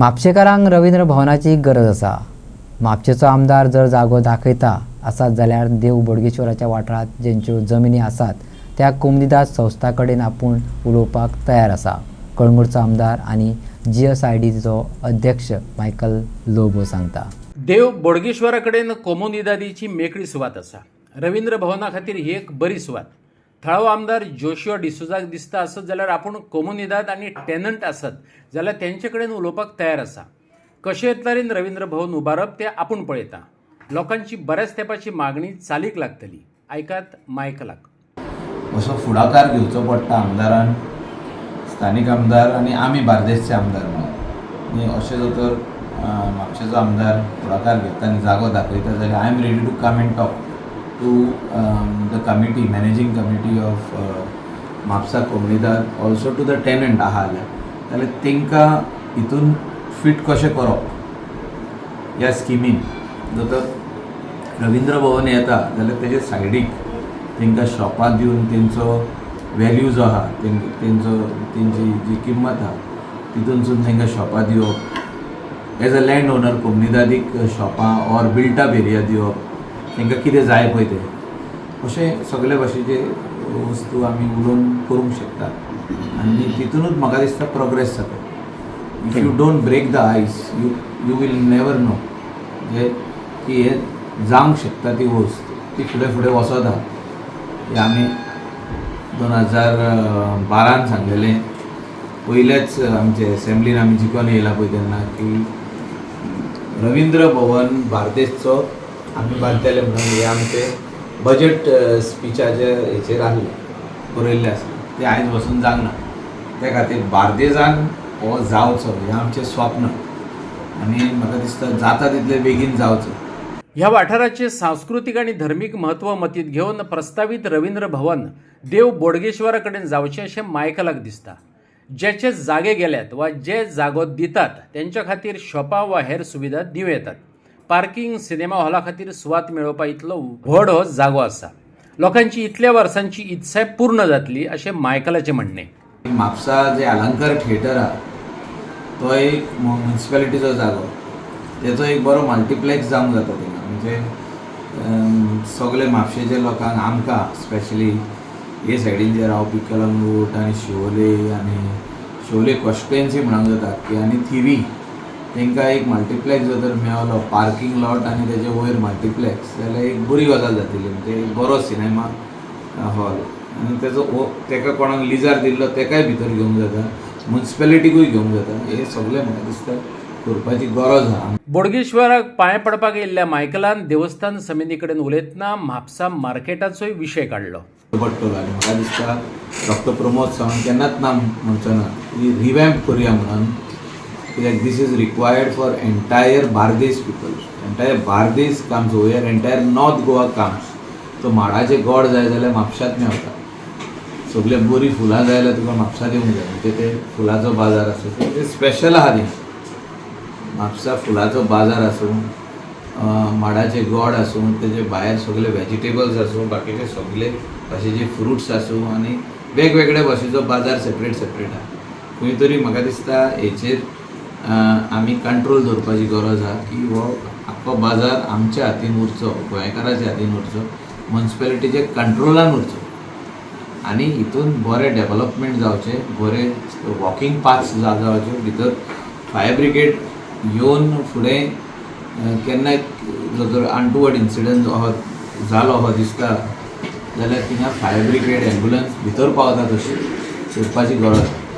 म्हापशेकारांक रवींद्र भवनाची गरज आसा। म्हापशेचो आमदार जर जागो दाखयता आसात जाल्यार देव बोडगेश्वराच्या वाठारांत जेंच्यो जमिनी आसात त्या कोमनीदाद संस्था कडेन आपूण उलोवपाक तयार आसा। कळंगूटचो आमदार आनी GSIDचो अध्यक्ष मायकल लोबो सांगता। देव बोडगेश्वरा कडेन कोमुनिदादीची मेकळी सुवात आसा। रवींद्र भवना खातीर ही एक बरी सुवात। थळावो आमदार जोशुआ डिसोजाक दिसता आसत जाल्यार आपूण कोमुनिदाद आनी टेनंट आसत जाल्यार तेंचे कडेन उलोवपाक तयार आसा। कशे तरेन रवींद्र भवन उबारप तें आपूण पळयता। लोकांची बऱ्याच तेंपाची मागणी चालीक लागतली। आयकात मायकलाक। असो फुडाकार घेवचो पडटा आमदारान, स्थानीक आमदार आनी आमी बार्देसचे आमदार म्हणून। अशें जर तर म्हापशेचो आमदार फुडाकार घेता आनी जागो दाखयता जाल्यार I am ready to come and talk to the committee, managing committee of Mapusa Comunidade, also to the tenant आहा जाल्यार तांकां हितून फिट कशें करप ह्या स्किमीन। जर तर रवींद्र भवन येता जाल्यार तेजे सायडीक तांकां शॉपां दिवन तेंचो वॅल्यू जो आहा तेंची जी किंमत आहा तितूनसून तांकां शॉपां दिवप। एज अ लँड ओनर कोमुनिदादीक शॉपां ऑर बिल्ट अप एरिया दिवप, तांकां कितें जाय पळय तें अशें सगळे भाशेचे वस्तू आमी उलोवन करूंक शकतात आनी तितूनूच म्हाका दिसता प्रोग्रेस जाता। If you don't break the ice you will never know जे की हे जावंक शकता ती वस्त ती फुडें फुडें वचत आहा। हे आमी 2012 सांगलेलें पयलेच आमचे असेंब्लीन आमी जिखून येयला पळय तेन्ना की रवींद्र भवन बार्देसचो आमी बांदतले म्हणून हे आमचे बजेट स्पिचाचे हेचेर आहले बरयल्ले आसा ते आयज वचून जावंक ना। त्या खातीर बार्देजान हो जावचो हें आमचें स्वप्न आनी म्हाका दिसता जाता तितले बेगीन जावचो। ह्या वाठाराचे सांस्कृतिक आणि धर्मीक महत्व मतीत घेऊन प्रस्तावित रवींद्र भवन देव बोडगेश्वरा कडेन जावचें अशें मायकलाक दिसता। जेचे जागे गेल्यात वा जे जागो दितात त्यांच्या खातीर शॉपां वा हेर सुविधा दिव येतात। पार्किंग, सिनेमा हॉला खातीर सुवात मेळोवपा इतलो व्हड हो जागो आसा। लोकांची इतल्या वर्सांची इत्साय पूर्ण जातली अशें मायकलाचें म्हणणें। म्हापसा जे अलंकार थिएटर आहा तो एक म्युनिसिपालिटीचो जागो, तेचो एक बरो मल्टीप्लेक्स जावंक जाता थिंगा। म्हणजे सगळे म्हापशेचे लोकांक आमकां स्पेशली हे सायडीन जे रावपी कलंगूट आनी शिवोले कॉन्स्टिट्युएन्सी म्हणूंक जाता की आनी थिवी तांकां एक मल्टीप्लेक्स जर तर मेळलो, पार्किंग लॉट आनी तेजे वयर मल्टीप्लेक्स, जाल्यार एक बरी गजाल जातली। म्हणजे एक बरो सिनेमा हॉल आनी तेका कोणाक लिजार दिल्लो तेकाय भितर घेवंक जाता, म्युनिसिपालिटीकूय घेवंक जाता। हे सगळें म्हाका दिसता करपाची गरज आहा। बोडगेश्वराक पांय पडपाक येयल्ल्या मायकलान देवस्थान समिती कडेन उलयतना म्हापसा मार्केटाचोय विशय काडलो। पडटलो आनी म्हाका दिसता डॉक्टर प्रमोद सावंत केन्नाच ना म्हणचो ना की रिवॅम्प करुया म्हणून, कित्याक this is required for entire Bardez people. Entire Bardez comes over, entire north Goa comes. तो माडाचे गोड जाय जाल्यार म्हापशांत मेळटा, सगळे बरी फुलां जाय जाल्यार तुका म्हापशांत येवंक जाय। म्हणजे ते फुलाचो बाजार आसूं ते स्पेशल आहा थिंगा। म्हापसा फुलाचो बाजार आसूं, माडाचे गोड आसूं, तेजे भायर सगळे व्हेजिटेबल्स आसूं, बाकीचे सगळे भाशेचे फ्रुट्स आसूं आनी वेगवेगळे भाशेचो बाजार सेपरेट आहा। खंय तरी म्हाका दिसता हेचेर आमी कंट्रोल दवरपाची गरज आहा की हो आख्खो बाजार आमच्या हातीन उरचो, गोंयकाराच्या हातीन उरचो, म्युनिसिपालिटीचे कंट्रोलान उरचो आनी हितून बरें डेव्हलपमेंट जावचें, बरे वॉकिंग पाथ्स जावचे। भितर फायर ब्रिगेड येवन फुडें केन्नाय जर अनटुवर्ड इन्सिडंट जालो हो दिसता जाल्यार थिंगा फायर ब्रिगेड, एम्ब्युलन्स भितर पावता तशी करपाची गरज आहा।